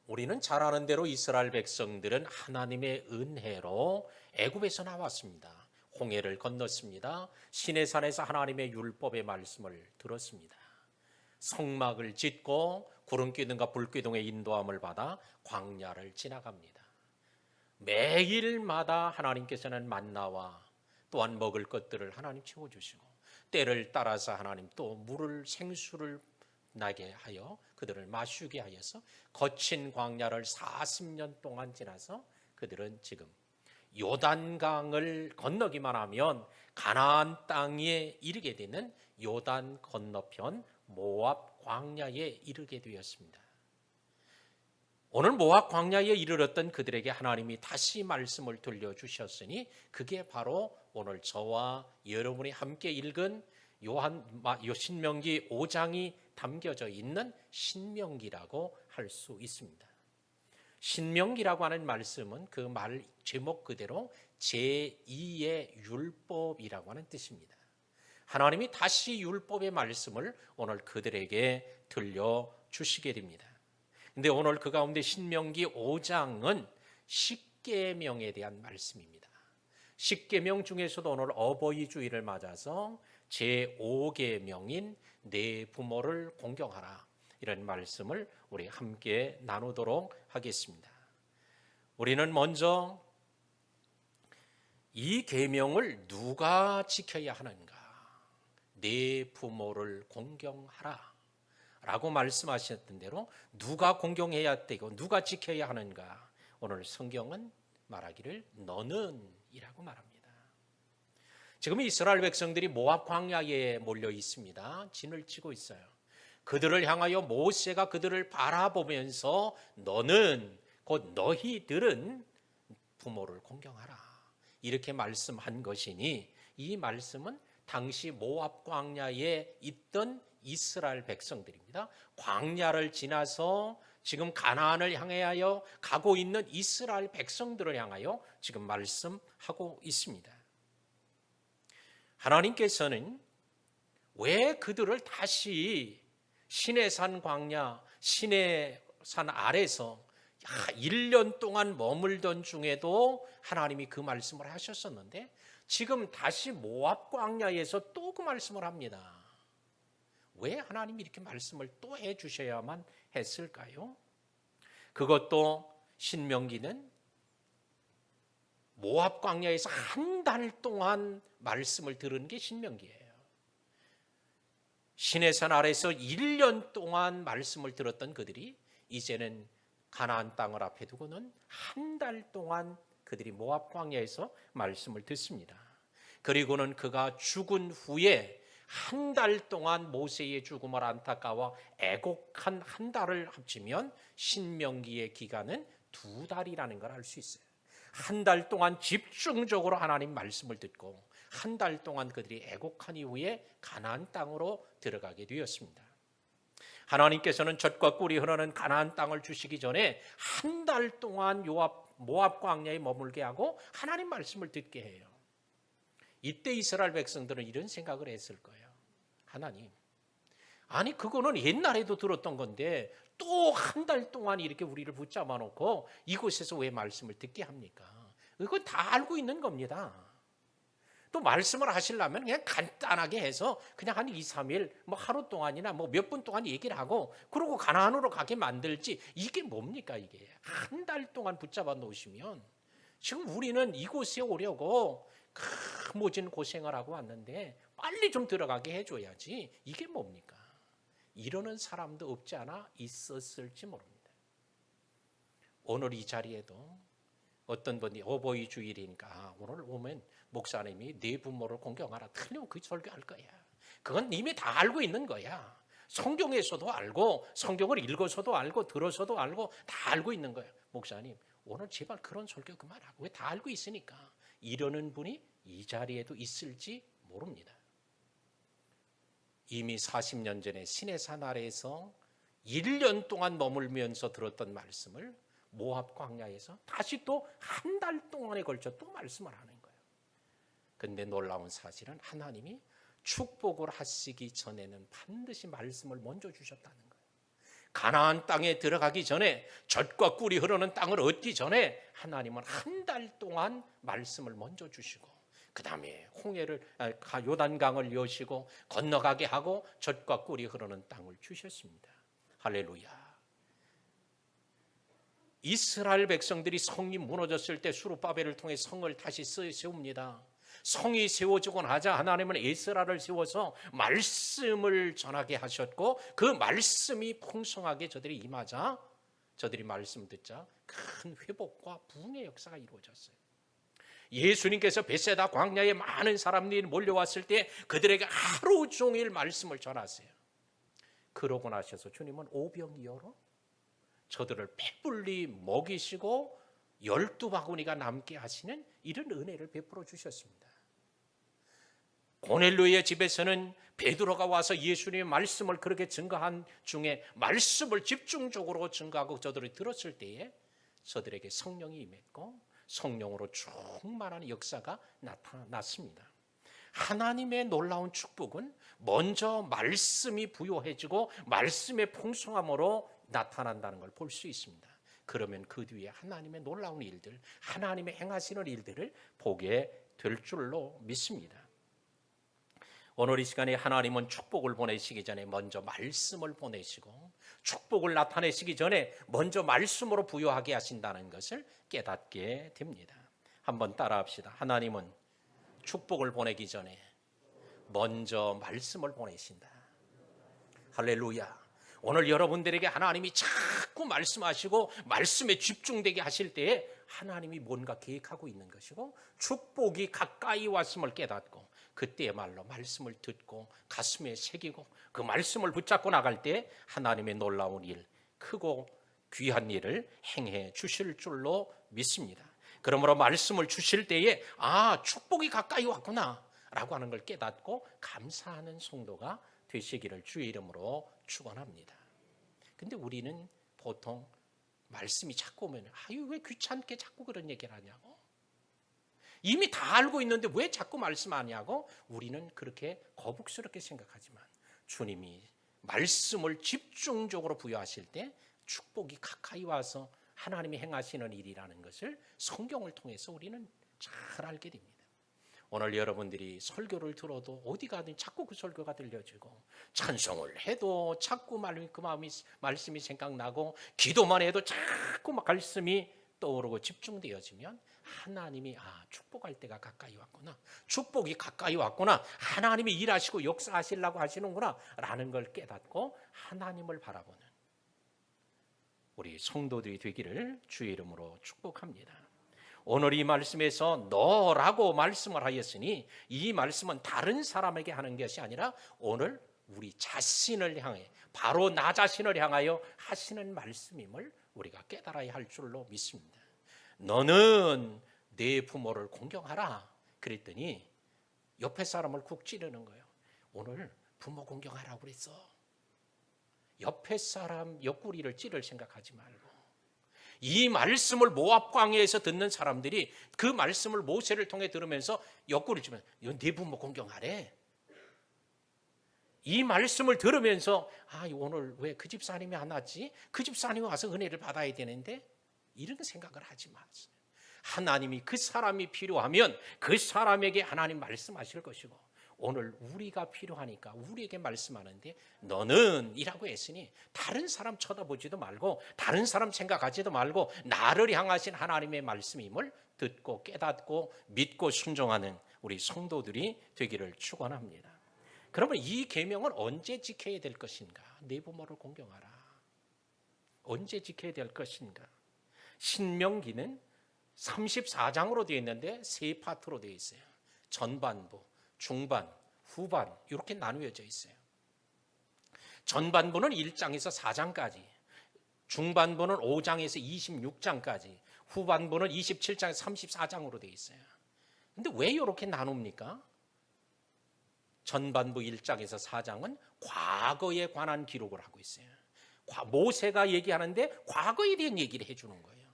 우리는 잘 아는 대로 이스라엘 백성들은 하나님의 은혜로 애굽에서 나왔습니다. 홍해를 건넜습니다. 시내산에서 하나님의 율법의 말씀을 들었습니다. 성막을 짓고 구름기둥과 불기둥의 인도함을 받아 광야를 지나갑니다. 매일마다 하나님께서는 만나와 또한 먹을 것들을 하나님 채워주시고 때를 따라서 하나님 또 물을 생수를 나게 하여 그들을 마시게 하여서 거친 광야를 40년 동안 지나서 그들은 지금 요단강을 건너기만 하면 가나안 땅에 이르게 되는 요단 건너편 모압 광야에 이르게 되었습니다. 오늘 모압 광야에 이르렀던 그들에게 하나님이 다시 말씀을 들려주셨으니 그게 바로 오늘 저와 여러분이 함께 읽은 신명기 5장이 담겨져 있는 신명기라고 할 수 있습니다. 신명기라고 하는 말씀은 그 말 제목 그대로 제2의 율법이라고 하는 뜻입니다. 하나님이 다시 율법의 말씀을 오늘 그들에게 들려주시게 됩니다. 근데 오늘 그 가운데 신명기 5장은 십계명에 대한 말씀입니다. 십계명 중에서도 오늘 어버이 주일을 맞아서 제5계명인 내 부모를 공경하라 이런 말씀을 우리 함께 나누도록 하겠습니다. 우리는 먼저 이 계명을 누가 지켜야 하는가? 내 부모를 공경하라 라고 말씀하셨던 대로 누가 공경해야 되고 누가 지켜야 하는가? 오늘 성경은 말하기를 너는 이라고 말합니다. 지금 이스라엘 백성들이 모압 광야에 몰려 있습니다. 진을 치고 있어요. 그들을 향하여 모세가 그들을 바라보면서 너는 곧 너희들은 부모를 공경하라 이렇게 말씀한 것이니 이 말씀은 당시 모압 광야에 있던 이스라엘 백성들입니다. 광야를 지나서 지금 가나안을 향하여 가고 있는 이스라엘 백성들을 향하여 지금 말씀하고 있습니다. 하나님께서는 왜 그들을 다시 시내산 광야, 시내산 아래서 1년 동안 머물던 중에도 하나님이 그 말씀을 하셨었는데 지금 다시 모압 광야에서 또 그 말씀을 합니다. 왜 하나님이 이렇게 말씀을 또 해주셔야만 했을까요? 그것도 신명기는 모압 광야에서 한 달 동안 말씀을 들은 게 신명기예요. 시내산 아래서 1년 동안 말씀을 들었던 그들이 이제는 가나안 땅을 앞에 두고는 한 달 동안 그들이 모압 광야에서 말씀을 듣습니다. 그리고는 그가 죽은 후에 한 달 동안 모세의 죽음을 안타까워 애곡한 한 달을 합치면 신명기의 기간은 2달이라는 걸 알 수 있어요. 한 달 동안 집중적으로 하나님 말씀을 듣고 한 달 동안 그들이 애곡한 이후에 가나안 땅으로 들어가게 되었습니다. 하나님께서는 젖과 꿀이 흐르는 가나안 땅을 주시기 전에 한 달 동안 모압 광야에 머물게 하고 하나님 말씀을 듣게 해요. 이때 이스라엘 백성들은 이런 생각을 했을 거예요. 하나님, 아니 그거는 옛날에도 들었던 건데 또 한 달 동안 이렇게 우리를 붙잡아 놓고 이곳에서 왜 말씀을 듣게 합니까? 이건 다 알고 있는 겁니다. 또 말씀을 하시려면 그냥 간단하게 해서 그냥 한 2, 3일 뭐 하루 동안이나 뭐 몇 분 동안 얘기를 하고 그러고 가나안으로 가게 만들지 이게 뭡니까 이게. 한 달 동안 붙잡아 놓으시면 지금 우리는 이곳에 오려고 모진 고생을 하고 왔는데 빨리 좀 들어가게 해줘야지 이게 뭡니까? 이러는 사람도 없지 않아 있었을지 모릅니다. 오늘 이 자리에도 어떤 분이 어버이 주일이니까 오늘 오면 목사님이 네 부모를 공경하라. 틀리면 그 설교할 거야. 그건 이미 다 알고 있는 거야. 성경에서도 알고 성경을 읽어서도 알고 들어서도 알고 다 알고 있는 거야. 목사님 오늘 제발 그런 설교 그만하고 왜 다 알고 있으니까 이러는 분이 이 자리에도 있을지 모릅니다. 이미 40년 전에 시내산 아래에서 1년 동안 머물면서 들었던 말씀을 모압 광야에서 다시 또 한 달 동안에 걸쳐 또 말씀을 하는 거예요. 그런데 놀라운 사실은 하나님이 축복을 하시기 전에는 반드시 말씀을 먼저 주셨다는 거예요. 가나안 땅에 들어가기 전에, 젖과 꿀이 흐르는 땅을 얻기 전에 하나님은 한 달 동안 말씀을 먼저 주시고, 그 다음에 요단강을 여시고 건너가게 하고 젖과 꿀이 흐르는 땅을 주셨습니다. 할렐루야. 이스라엘 백성들이 성이 무너졌을 때 수르바벨을 통해 성을 다시 세웁니다. 성이 세워지고 나자 하나님은 에스라를 세워서 말씀을 전하게 하셨고, 그 말씀이 풍성하게 저들이 임하자, 저들이 말씀 듣자 큰 회복과 부흥의 역사가 이루어졌어요. 예수님께서 베세다 광야에 많은 사람들이 몰려왔을 때 그들에게 하루 종일 말씀을 전하세요. 그러고 나셔서 주님은 오병이어로 저들을 배불리 먹이시고 12바구니가 남게 하시는 이런 은혜를 베풀어 주셨습니다. 고넬료의 집에서는 베드로가 와서 예수님의 말씀을 그렇게 증거한 중에 말씀을 집중적으로 증거하고 저들이 들었을 때에 저들에게 성령이 임했고 성령으로 충만한 역사가 나타났습니다. 하나님의 놀라운 축복은 먼저 말씀이 부요해지고 말씀의 풍성함으로 나타난다는 걸 볼 수 있습니다. 그러면 그 뒤에 하나님의 놀라운 일들, 하나님의 행하시는 일들을 보게 될 줄로 믿습니다. 오늘 이 시간에 하나님은 축복을 보내시기 전에 먼저 말씀을 보내시고, 축복을 나타내시기 전에 먼저 말씀으로 부요하게 하신다는 것을 깨닫게 됩니다. 한번 따라합시다. 하나님은 축복을 보내기 전에 먼저 말씀을 보내신다. 할렐루야. 오늘 여러분들에게 하나님이 자꾸 말씀하시고 말씀에 집중되게 하실 때에 하나님이 뭔가 계획하고 있는 것이고, 축복이 가까이 왔음을 깨닫고 그때야말로 말씀을 듣고 가슴에 새기고 그 말씀을 붙잡고 나갈 때 하나님의 놀라운 일, 크고 귀한 일을 행해 주실 줄로 믿습니다. 그러므로 말씀을 주실 때에 축복이 가까이 왔구나 라고 하는 걸 깨닫고 감사하는 성도가 되시기를 주의 이름으로 축원합니다. 근데 우리는 보통 말씀이 자꾸 오면 왜 귀찮게 자꾸 그런 얘기를 하냐고, 이미 다 알고 있는데 왜 자꾸 말씀하냐고 우리는 그렇게 거북스럽게 생각하지만, 주님이 말씀을 집중적으로 부여하실 때 축복이 가까이 와서 하나님이 행하시는 일이라는 것을 성경을 통해서 우리는 잘 알게 됩니다. 오늘 여러분들이 설교를 들어도 어디 가든 자꾸 그 설교가 들려지고, 찬송을 해도 자꾸 그 말씀이 생각나고, 기도만 해도 자꾸 말씀이 떠오르고 집중되어지면 하나님이 축복할 때가 가까이 왔구나, 축복이 가까이 왔구나, 하나님이 일하시고 역사하시려고 하시는구나 라는 걸 깨닫고 하나님을 바라보는 우리 성도들이 되기를 주의 이름으로 축복합니다. 오늘 이 말씀에서 너라고 말씀을 하였으니 이 말씀은 다른 사람에게 하는 것이 아니라 오늘 우리 자신을 향해, 바로 나 자신을 향하여 하시는 말씀임을 우리가 깨달아야 할 줄로 믿습니다. 너는 내 부모를 공경하라 그랬더니 옆에 사람을 쿡 찌르는 거예요. 오늘 부모 공경하라고 그랬어. 옆에 사람 옆구리를 찌를 생각하지 말고, 이 말씀을 모압 광야에서 듣는 사람들이 그 말씀을 모세를 통해 들으면서 옆구리 찌면 네 부모 공경하래. 이 말씀을 들으면서 오늘 왜 그 집사님이 안 왔지? 그 집사님이 와서 은혜를 받아야 되는데, 이런 생각을 하지 마세요. 하나님이 그 사람이 필요하면 그 사람에게 하나님 말씀하실 것이고, 오늘 우리가 필요하니까 우리에게 말씀하는데 너는 이라고 했으니 다른 사람 쳐다보지도 말고 다른 사람 생각하지도 말고 나를 향하신 하나님의 말씀임을 듣고 깨닫고 믿고 순종하는 우리 성도들이 되기를 축원합니다. 그러면 이 계명을 언제 지켜야 될 것인가? 내 부모를 공경하라. 언제 지켜야 될 것인가? 신명기는 34장으로 되어 있는데 세 파트로 되어 있어요. 전반부, 중반, 후반 이렇게 나누어져 있어요. 전반부는 1장에서 4장까지, 중반부는 5장에서 26장까지, 후반부는 27장에서 34장으로 되어 있어요. 근데 왜 이렇게 나눕니까? 전반부 1장에서 4장은 과거에 관한 기록을 하고 있어요. 모세가 얘기하는데 과거에 대한 얘기를 해주는 거예요.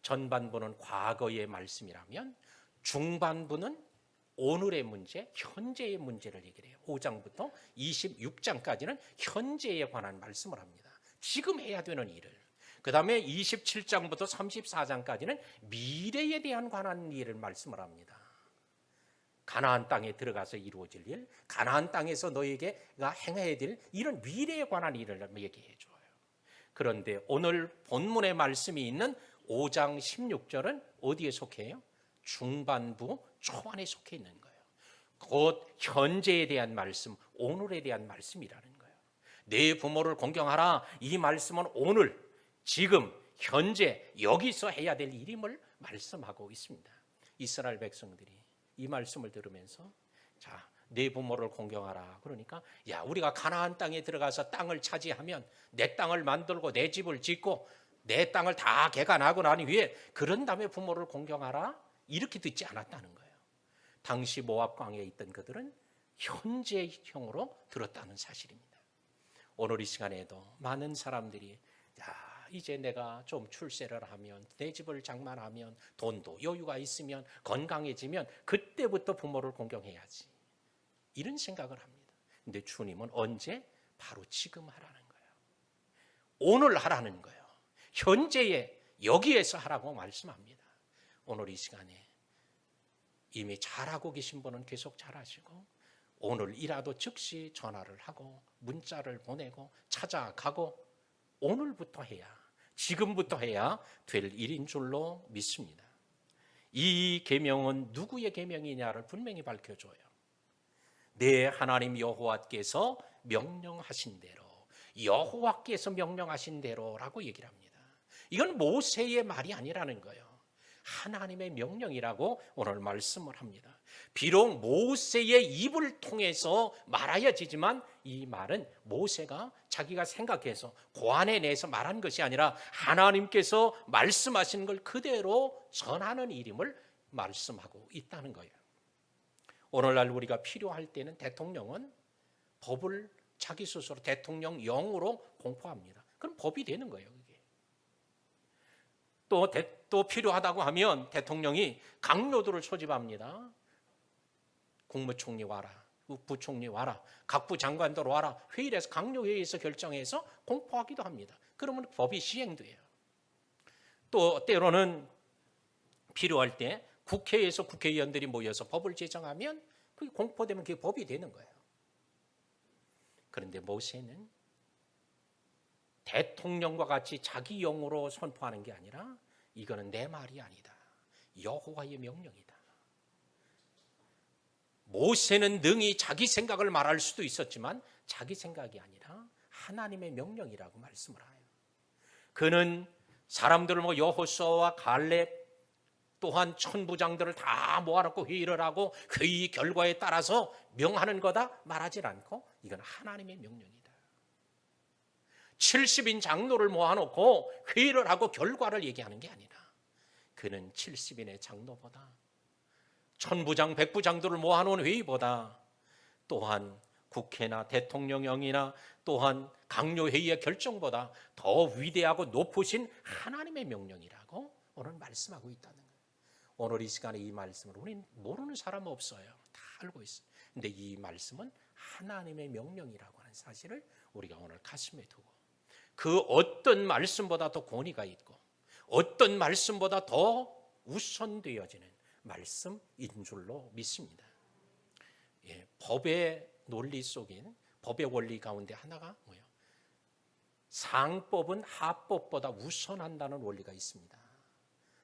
전반부는 과거의 말씀이라면 중반부는 오늘의 문제, 현재의 문제를 얘기를 해요. 5장부터 26장까지는 현재에 관한 말씀을 합니다. 지금 해야 되는 일을. 그 다음에 27장부터 34장까지는 미래에 대한 관한 일을 말씀을 합니다. 가나안 땅에 들어가서 이루어질 일, 가나안 땅에서 너에게가 행해야 될 이런 미래에 관한 일을 얘기해 줘요. 그런데 오늘 본문의 말씀이 있는 5장 16절은 어디에 속해요? 중반부 초반에 속해 있는 거예요. 곧 현재에 대한 말씀, 오늘에 대한 말씀이라는 거예요. 내 부모를 공경하라. 이 말씀은 오늘, 지금, 현재 여기서 해야 될 일임을 말씀하고 있습니다. 이스라엘 백성들이 이 말씀을 들으면서 자, 내 부모를 공경하라. 그러니까 야, 우리가 가나안 땅에 들어가서 땅을 차지하면 내 땅을 만들고 내 집을 짓고 내 땅을 다 개간하고 난 후에 그런 다음에 부모를 공경하라. 이렇게 듣지 않았다는 거예요. 당시 모압 광야에 있던 그들은 현재형으로 들었다는 사실입니다. 오늘 이 시간에도 많은 사람들이 야, 이제 내가 좀 출세를 하면 내 집을 장만하면 돈도 여유가 있으면 건강해지면 그때부터 부모를 공경해야지. 이런 생각을 합니다. 근데 주님은 언제? 바로 지금 하라는 거예요. 오늘 하라는 거예요. 현재에 여기에서 하라고 말씀합니다. 오늘 이 시간에 이미 잘하고 계신 분은 계속 잘하시고 오늘이라도 즉시 전화를 하고 문자를 보내고 찾아가고 오늘부터 해야, 지금부터 해야 될 일인 줄로 믿습니다. 이 계명은 누구의 계명이냐를 분명히 밝혀줘요. 내 하나님 여호와께서 명령하신 대로, 여호와께서 명령하신 대로라고 얘기를 합니다. 이건 모세의 말이 아니라는 거예요. 하나님의 명령이라고 오늘 말씀을 합니다. 비록 모세의 입을 통해서 말하여지지만 이 말은 모세가 자기가 생각해서 고안해내서 말한 것이 아니라 하나님께서 말씀하신 걸 그대로 전하는 일임을 말씀하고 있다는 거예요. 오늘날 우리가 필요할 때는 대통령은 법을 자기 스스로 대통령령으로 공포합니다. 그럼 법이 되는 거예요. 또 필요하다고 하면 대통령이 강요도를 소집합니다. 국무총리 와라, 부총리 와라, 각부 장관들 와라, 회의에서 강요회의에서 결정해서 공포하기도 합니다. 그러면 법이 시행돼요. 또 때로는 필요할 때 국회에서 국회의원들이 모여서 법을 제정하면 그게 공포되면 그게 법이 되는 거예요. 그런데 모세는 대통령과 같이 자기 영으로 선포하는 게 아니라 이거는 내 말이 아니다. 여호와의 명령이다. 모세는 능히 자기 생각을 말할 수도 있었지만 자기 생각이 아니라 하나님의 명령이라고 말씀을 해요. 그는 사람들을 여호수아와 갈렙 또한 천부장들을 다 모아놓고 회의를 하고 회의 결과에 따라서 명하는 거다 말하지 않고 이건 하나님의 명령이다. 70인 장로를 모아놓고 회의를 하고 결과를 얘기하는 게 아니라 그는 70인의 장로보다 천부장, 백부장들을 모아놓은 회의보다 또한 국회나 대통령령이나 또한 강요회의의 결정보다 더 위대하고 높으신 하나님의 명령이라고 오늘 말씀하고 있다는 거예요. 오늘 이 시간에 이 말씀을 우리는 모르는 사람 없어요. 다 알고 있어요. 근데 이 말씀은 하나님의 명령이라고 하는 사실을 우리가 오늘 가슴에 두고 그 어떤 말씀보다 더 권위가 있고 어떤 말씀보다 더 우선되어지는 말씀인 줄로 믿습니다. 예, 법의 논리 속인 법의 원리 가운데 하나가 뭐예요? 상법은 하법보다 우선한다는 원리가 있습니다.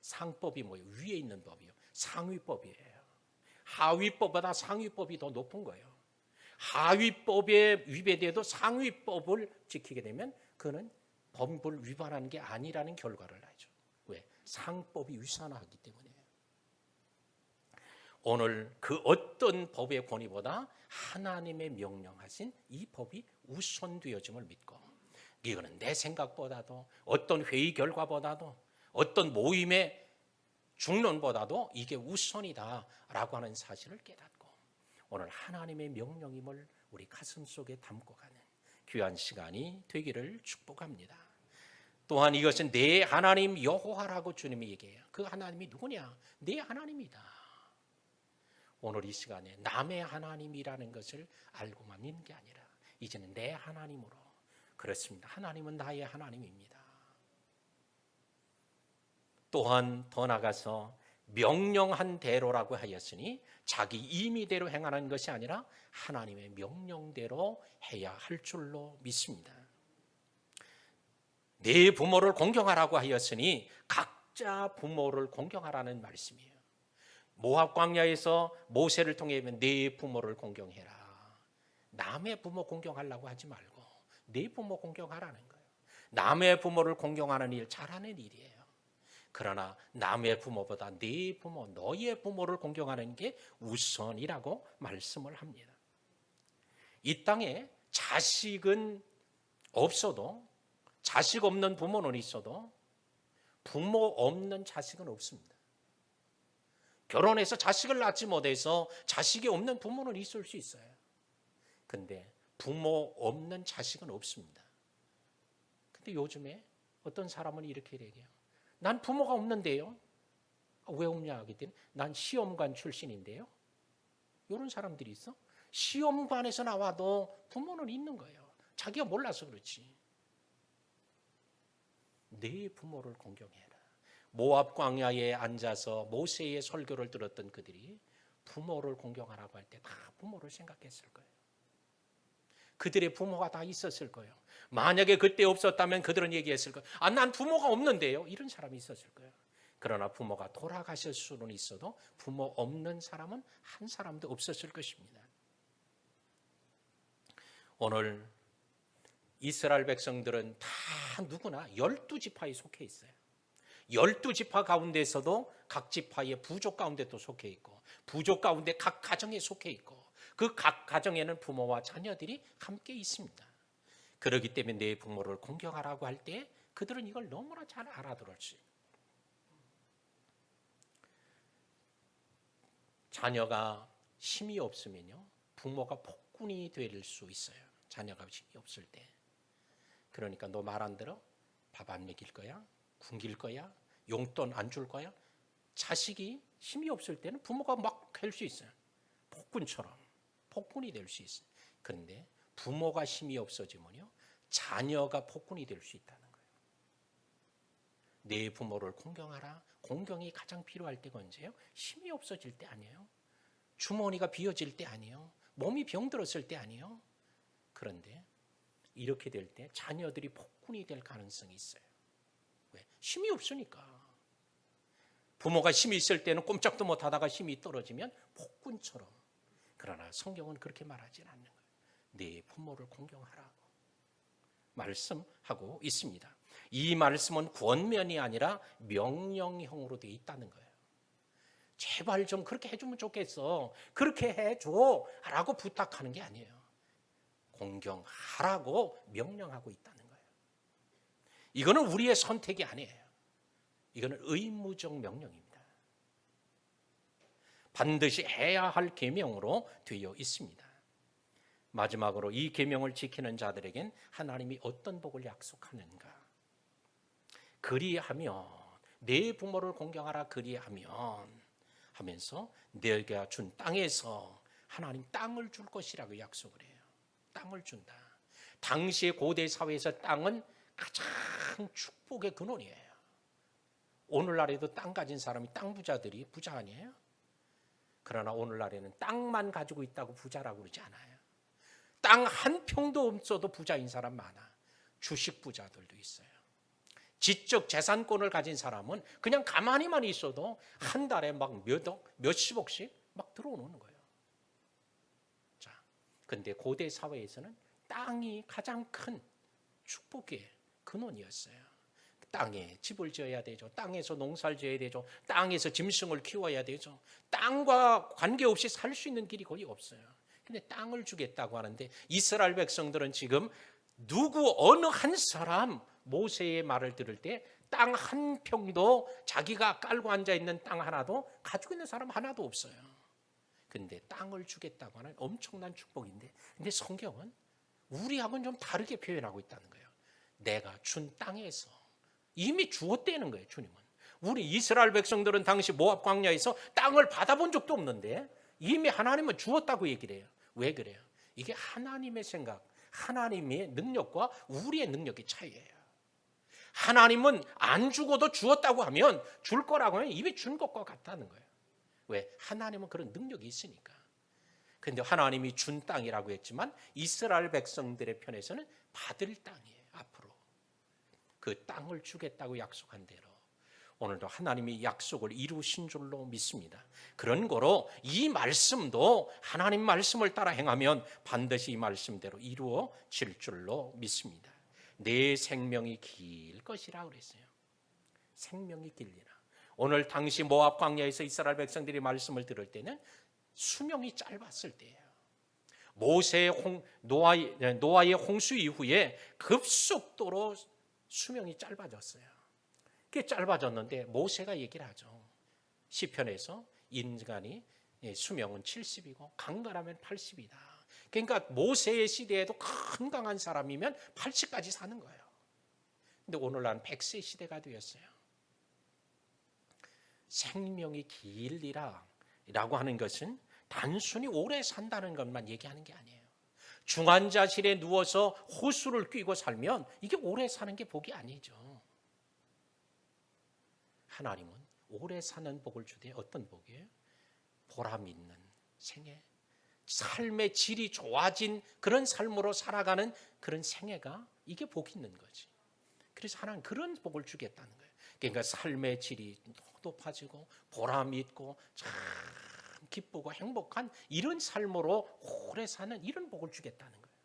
상법이 뭐예요? 위에 있는 법이요. 상위법이에요. 하위법보다 상위법이 더 높은 거예요. 하위법에 위배돼도 상위법을 지키게 되면 그는 법을 위반하는 게 아니라는 결과를 나죠. 왜? 상법이 위선하기 때문에. 오늘 그 어떤 법의 권위보다 하나님의 명령하신 이 법이 우선되어짐을 믿고 이거는 내 생각보다도 어떤 회의 결과보다도 어떤 모임의 중론보다도 이게 우선이다라고 하는 사실을 깨닫고 오늘 하나님의 명령임을 우리 가슴 속에 담고 가는 귀한 시간이 되기를 축복합니다. 또한 이것은 내 하나님 여호와라고 주님이 얘기해요. 그 하나님이 누구냐? 내 하나님이다. 오늘 이 시간에 남의 하나님이라는 것을 알고만 있는 게 아니라 이제는 내 하나님으로, 그렇습니다. 하나님은 나의 하나님입니다. 또한 더 나가서 명령한 대로라고 하였으니 자기 임의대로 행하는 것이 아니라 하나님의 명령대로 해야 할 줄로 믿습니다. 네 부모를 공경하라고 하였으니 각자 부모를 공경하라는 말씀이에요. 모압 광야에서 모세를 통해 네 부모를 공경해라. 남의 부모 공경하려고 하지 말고 네 부모 공경하라는 거예요. 남의 부모를 공경하는 일 잘하는 일이에요. 그러나 남의 부모보다 네 부모, 너의 부모를 공경하는 게 우선이라고 말씀을 합니다. 이 땅에 자식은 없어도, 자식 없는 부모는 있어도 부모 없는 자식은 없습니다. 결혼해서 자식을 낳지 못해서 자식이 없는 부모는 있을 수 있어요. 근데 부모 없는 자식은 없습니다. 근데 요즘에 어떤 사람은 이렇게 얘기해요. 난 부모가 없는데요. 왜 없냐 하기 때문에 난 시험관 출신인데요. 이런 사람들이 있어. 시험관에서 나와도 부모는 있는 거예요. 자기가 몰라서 그렇지. 네 부모를 공경해라. 모압 광야에 앉아서 모세의 설교를 들었던 그들이 부모를 공경하라고 할 때 다 부모를 생각했을 거예요. 그들의 부모가 다 있었을 거예요. 만약에 그때 없었다면 그들은 얘기했을 거예요. 난 부모가 없는데요. 이런 사람이 있었을 거예요. 그러나 부모가 돌아가실 수는 있어도 부모 없는 사람은 한 사람도 없었을 것입니다. 오늘 이스라엘 백성들은 다 누구나 12지파에 속해 있어요. 12지파 가운데서도 각 지파의 부족 가운데도 속해 있고, 부족 가운데 각 가정에 속해 있고, 그 각 가정에는 부모와 자녀들이 함께 있습니다. 그렇기 때문에 내 부모를 공경하라고 할 때 그들은 이걸 너무나 잘 알아들었지. 자녀가 힘이 없으면요, 부모가 폭군이 될 수 있어요. 자녀가 힘이 없을 때. 그러니까 너 말 안 들어? 밥 안 먹일 거야? 굶길 거야? 용돈 안 줄 거야? 자식이 힘이 없을 때는 부모가 막 할 수 있어요. 폭군처럼. 폭군이 될 수 있어요. 그런데 부모가 힘이 없어지면요, 자녀가 폭군이 될 수 있다는 거예요. 내 부모를 공경하라. 공경이 가장 필요할 때가 언제예요? 힘이 없어질 때 아니에요. 주머니가 비어질 때 아니에요. 몸이 병들었을 때 아니에요. 그런데 이렇게 될 때 자녀들이 폭군이 될 가능성이 있어요. 왜? 힘이 없으니까. 부모가 힘이 있을 때는 꼼짝도 못하다가 힘이 떨어지면 폭군처럼. 그러나 성경은 그렇게 말하지는 않는 거예요. 네 부모를 공경하라고 말씀하고 있습니다. 이 말씀은 권면이 아니라 명령형으로 되어 있다는 거예요. 제발 좀 그렇게 해주면 좋겠어. 그렇게 해줘 라고 부탁하는 게 아니에요. 공경하라고 명령하고 있다는 거예요. 이거는 우리의 선택이 아니에요. 이거는 의무적 명령입니다. 반드시 해야 할 계명으로 되어 있습니다. 마지막으로 이 계명을 지키는 자들에겐 하나님이 어떤 복을 약속하는가? 그리하면 내 부모를 공경하라 그리하면 하면서 내가 준 땅에서 하나님 땅을 줄 것이라고 약속을 해요. 땅을 준다. 당시의 고대 사회에서 땅은 가장 축복의 근원이에요. 오늘날에도 땅 가진 사람이 땅 부자들이 부자 아니에요? 그러나 오늘날에는 땅만 가지고 있다고 부자라고 그러지 않아요. 땅 한 평도 없어도 부자인 사람 많아. 주식 부자들도 있어요. 지적 재산권을 가진 사람은 그냥 가만히만 있어도 한 달에 막 몇억, 몇십억씩 막 들어오는 거예요. 자, 근데 고대 사회에서는 땅이 가장 큰 축복의 근원이었어요. 땅에 집을 지어야 되죠. 땅에서 농사를 지어야 되죠. 땅에서 짐승을 키워야 되죠. 땅과 관계없이 살 수 있는 길이 거의 없어요. 근데 땅을 주겠다고 하는데 이스라엘 백성들은 지금 누구 어느 한 사람 모세의 말을 들을 때 땅 한 평도 자기가 깔고 앉아있는 땅 하나도 가지고 있는 사람 하나도 없어요. 근데 땅을 주겠다고 하는 엄청난 축복인데, 근데 성경은 우리하고는 좀 다르게 표현하고 있다는 거예요. 내가 준 땅에서 이미 주었다는 거예요. 주님은. 우리 이스라엘 백성들은 당시 모압 광야에서 땅을 받아본 적도 없는데 이미 하나님은 주었다고 얘기를 해요. 왜 그래요? 이게 하나님의 생각, 하나님의 능력과 우리의 능력의 차이예요. 하나님은 안 주고도 주었다고 하면 줄 거라고 하면 이미 준 것과 같다는 거예요. 왜? 하나님은 그런 능력이 있으니까. 그런데 하나님이 준 땅이라고 했지만 이스라엘 백성들의 편에서는 받을 땅이에요. 앞으로 그 땅을 주겠다고 약속한 대로 오늘도 하나님이 약속을 이루신 줄로 믿습니다. 그런 거로 이 말씀도 하나님 말씀을 따라 행하면 반드시 이 말씀대로 이루어질 줄로 믿습니다. 내 생명이 길 것이라 그랬어요. 생명이 길리라. 오늘 당시 모압 광야에서 이스라엘 백성들이 말씀을 들을 때는 수명이 짧았을 때예요. 노아의 홍수 이후에 급속도로 수명이 짧아졌어요. 그게 짧아졌는데 모세가 얘기를 하죠. 시편에서 인간이 수명은 70이고 강건하면 80이다. 그러니까 모세의 시대에도 건강한 사람이면 80까지 사는 거예요. 근데 오늘날은 100세 시대가 되었어요. 생명이 길리라 라고 하는 것은 단순히 오래 산다는 것만 얘기하는 게 아니에요. 중환자실에 누워서 호수를 뀌고 살면 이게 오래 사는 게 복이 아니죠. 하나님은 오래 사는 복을 주되 어떤 복이에요? 보람 있는 생애, 삶의 질이 좋아진 그런 삶으로 살아가는 그런 생애가 이게 복이 있는 거지. 그래서 하나님 그런 복을 주겠다는 거예요. 그러니까 삶의 질이 높아지고 보람 있고 참 기쁘고 행복한 이런 삶으로 오래 사는 이런 복을 주겠다는 거예요.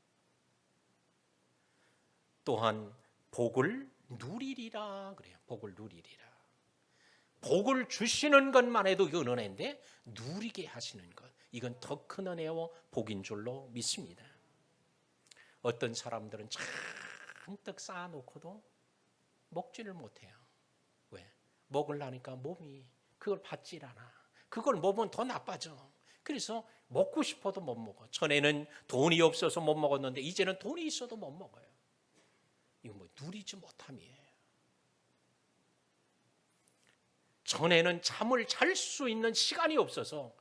또한 복을 누리리라 그래요. 복을 누리리라. 복을 주시는 것만 해도 이건 은혜인데 누리게 하시는 것, 이건 더 큰 은혜와 복인 줄로 믿습니다. 어떤 사람들은 잔뜩 쌓아놓고도 먹지를 못해요. 왜? 먹으려니까 몸이 그걸 받질 않아. 그걸 먹으면 더 나빠져. 그래서 먹고 싶어도 못 먹어. 전에는 돈이 없어서 못 먹었는데 이제는 돈이 있어도 못 먹어요. 이거 뭐 누리지 못함이에요. 전에는 잠을 잘 수 있는 시간이 없어서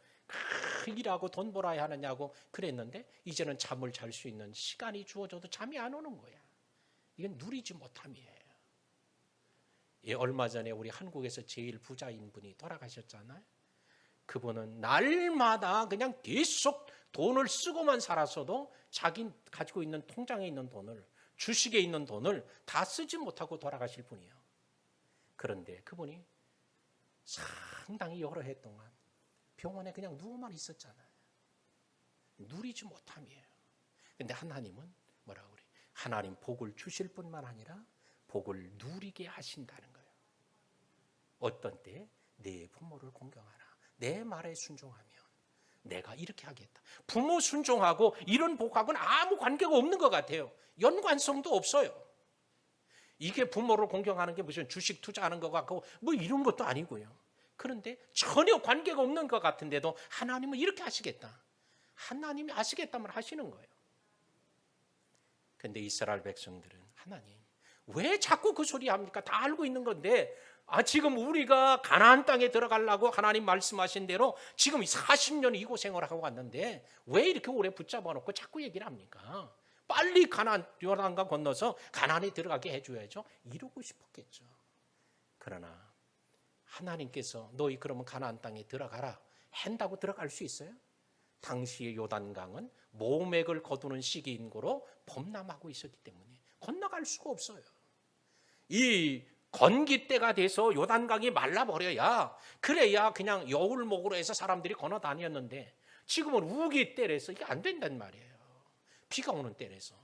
일하고 돈 벌어야 하느냐고 그랬는데 이제는 잠을 잘 수 있는 시간이 주어져도 잠이 안 오는 거야. 이건 누리지 못함이에요. 얼마 전에 우리 한국에서 제일 부자인 분이 돌아가셨잖아요. 그분은 날마다 그냥 계속 돈을 쓰고만 살았어도 자기 가지고 있는 통장에 있는 돈을, 주식에 있는 돈을 다 쓰지 못하고 돌아가실 분이에요. 그런데 그분이 상당히 여러 해 동안 병원에 그냥 누워만 있었잖아요. 누리지 못함이에요. 그런데 하나님은 뭐라고 그래요? 하나님 복을 주실 뿐만 아니라 복을 누리게 하신다는 거예요. 어떤 때? 내 부모를 공경하라. 내 말에 순종하면 내가 이렇게 하겠다. 부모 순종하고 이런 복하고는 아무 관계가 없는 것 같아요. 연관성도 없어요. 이게 부모를 공경하는 게 무슨 주식 투자하는 것 같고 뭐 이런 것도 아니고요. 그런데 전혀 관계가 없는 것 같은데도 하나님은 이렇게 하시겠다. 하나님이 하시겠다면 하시는 거예요. 그런데 이스라엘 백성들은 하나님 왜 자꾸 그 소리 합니까? 다 알고 있는 건데 지금 우리가 가나안 땅에 들어가려고 하나님 말씀하신 대로 지금 40년 이 고생을 하고 왔는데 왜 이렇게 오래 붙잡아 놓고 자꾸 얘기를 합니까? 빨리 가나안 요단강 건너서 가나안에 들어가게 해줘야죠. 이러고 싶었겠죠. 그러나 하나님께서 너희 그러면 가나안 땅에 들어가라 한다고 들어갈 수 있어요? 당시의 요단강은 모맥을 거두는 시기인 거로 범람하고 있었기 때문에 건너갈 수가 없어요. 이 건기 때가 돼서 요단강이 말라버려야 그래야 그냥 여울목으로 해서 사람들이 건너 다녔는데 지금은 우기 때라서 이게 안 된단 말이에요. 비가 오는 때라서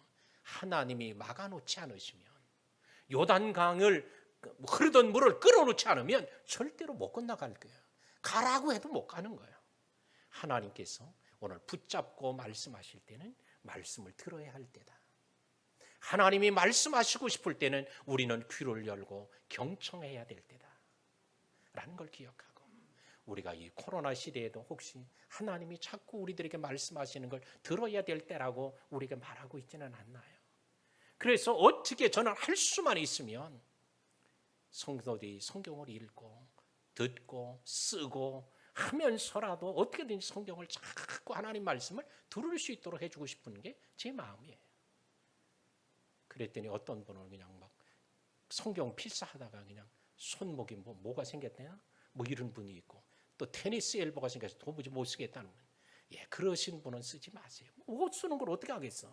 하나님이 막아놓지 않으시면 요단강을 흐르던 물을 끌어놓지 않으면 절대로 못 건너갈 거예요. 가라고 해도 못 가는 거예요. 하나님께서 오늘 붙잡고 말씀하실 때는 말씀을 들어야 할 때다. 하나님이 말씀하시고 싶을 때는 우리는 귀를 열고 경청해야 될 때다 라는 걸 기억하고 우리가 이 코로나 시대에도 혹시 하나님이 자꾸 우리들에게 말씀하시는 걸 들어야 될 때라고 우리가 말하고 있지는 않나요? 그래서 어떻게 저는 할 수만 있으면 성도들이 성경을 읽고 듣고 쓰고 하면서라도 어떻게든지 성경을 자꾸 하나님 말씀을 들을 수 있도록 해주고 싶은 게 제 마음이에요. 그랬더니 어떤 분은 그냥 막 성경 필사하다가 그냥 손목이 뭐가 생겼대나 뭐 이런 분이 있고, 또 테니스 엘보가 생겨서 도무지 못 쓰겠다는 분. 그러신 분은 쓰지 마세요. 못 쓰는 걸 어떻게 하겠어.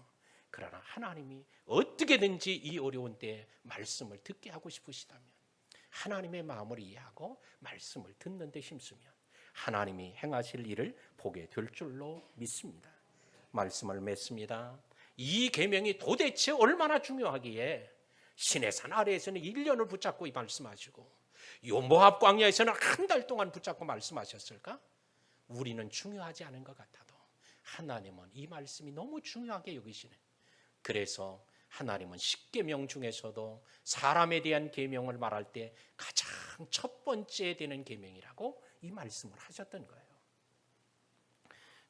그러나 하나님이 어떻게든지 이 어려운 때에 말씀을 듣게 하고 싶으시다면 하나님의 마음을 이해하고 말씀을 듣는 데 힘쓰면 하나님이 행하실 일을 보게 될 줄로 믿습니다. 말씀을 맺습니다. 이 계명이 도대체 얼마나 중요하기에 시내산 아래에서는 1년을 붙잡고 말씀하시고 요 모압 광야에서는 한 달 동안 붙잡고 말씀하셨을까? 우리는 중요하지 않은 것 같아도 하나님은 이 말씀이 너무 중요하게 여기시는, 그래서 하나님은 10계명 중에서도 사람에 대한 계명을 말할 때 가장 첫 번째 되는 계명이라고 이 말씀을 하셨던 거예요.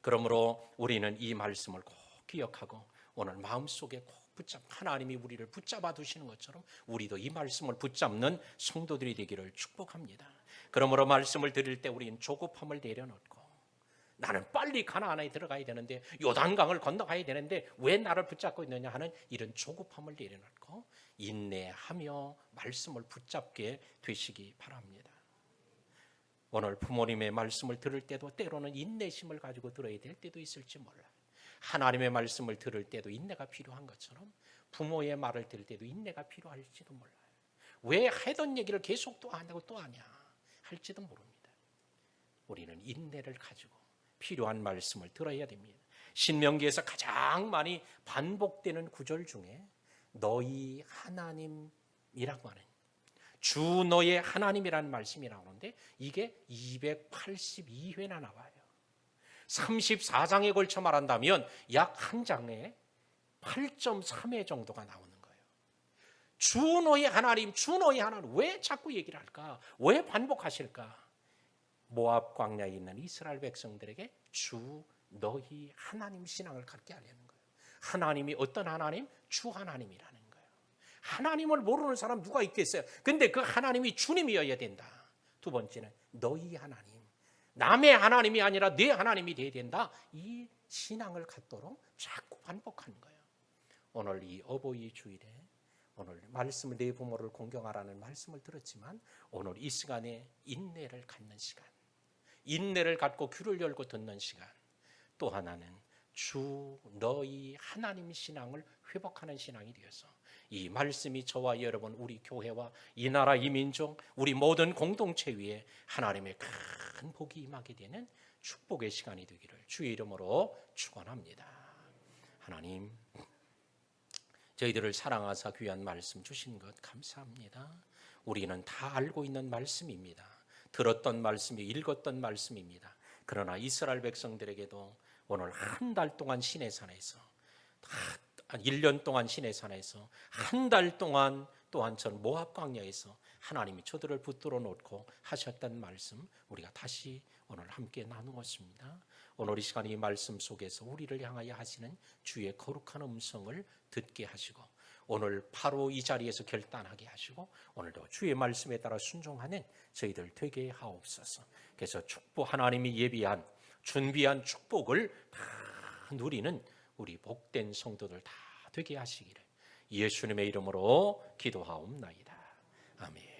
그러므로 우리는 이 말씀을 꼭 기억하고 오늘 마음속에 꼭 하나님이 우리를 붙잡아 두시는 것처럼 우리도 이 말씀을 붙잡는 성도들이 되기를 축복합니다. 그러므로 말씀을 드릴 때 우리는 조급함을 내려놓고, 나는 빨리 가나안에 들어가야 되는데 요단강을 건너가야 되는데 왜 나를 붙잡고 있느냐 하는 이런 조급함을 내려놓고 인내하며 말씀을 붙잡게 되시기 바랍니다. 오늘 부모님의 말씀을 들을 때도 때로는 인내심을 가지고 들어야 될 때도 있을지 몰라요. 하나님의 말씀을 들을 때도 인내가 필요한 것처럼 부모의 말을 들을 때도 인내가 필요할지도 몰라요. 왜 하던 얘기를 계속 또 한다고 또 하냐 할지도 모릅니다. 우리는 인내를 가지고 필요한 말씀을 들어야 됩니다. 신명기에서 가장 많이 반복되는 구절 중에 너희 하나님이라고 하는, 주 너의 하나님이라는 말씀이 나오는데 이게 282회나 나와요. 34장에 걸쳐 말한다면 약 한 장에 8.3회 정도가 나오는 거예요. 주 너의 하나님, 주 너의 하나님. 왜 자꾸 얘기를 할까? 왜 반복하실까? 모압 광야에 있는 이스라엘 백성들에게 주 너희 하나님 신앙을 갖게 하려는 거예요. 하나님이 어떤 하나님? 주 하나님이라는 거예요. 하나님을 모르는 사람 누가 있겠어요? 근데 그 하나님이 주님이어야 된다. 두 번째는 너희 하나님, 남의 하나님이 아니라 내 하나님이 되어야 된다. 이 신앙을 갖도록 자꾸 반복하는 거예요. 오늘 이 어버이 주일에 오늘 말씀을 내 부모를 공경하라는 말씀을 들었지만 오늘 이 시간에 인내를 갖는 시간, 인내를 갖고 귀를 열고 듣는 시간, 또 하나는 주 너희 하나님 신앙을 회복하는 신앙이 되어서 이 말씀이 저와 여러분, 우리 교회와 이 나라 이 민족, 우리 모든 공동체 위에 하나님의 큰 복이 임하게 되는 축복의 시간이 되기를 주의 이름으로 축원합니다. 하나님, 저희들을 사랑하사 귀한 말씀 주신 것 감사합니다. 우리는 다 알고 있는 말씀입니다. 들었던 말씀이, 읽었던 말씀입니다. 그러나 이스라엘 백성들에게도 오늘 한 달 동안 시내산에서, 1년 동안 시내산에서, 한 달 동안 또한 전 모압 광야에서 하나님이 저들을 붙들어 놓고 하셨던 말씀 우리가 다시 오늘 함께 나누었습니다. 오늘 이 시간 이 말씀 속에서 우리를 향하여 하시는 주의 거룩한 음성을 듣게 하시고 오늘 바로 이 자리에서 결단하게 하시고 오늘도 주의 말씀에 따라 순종하는 저희들 되게 하옵소서. 그래서 축복, 하나님이 예비한 준비한 축복을 다 누리는 우리 복된 성도들 다 되게 하시기를 예수님의 이름으로 기도하옵나이다. 아멘.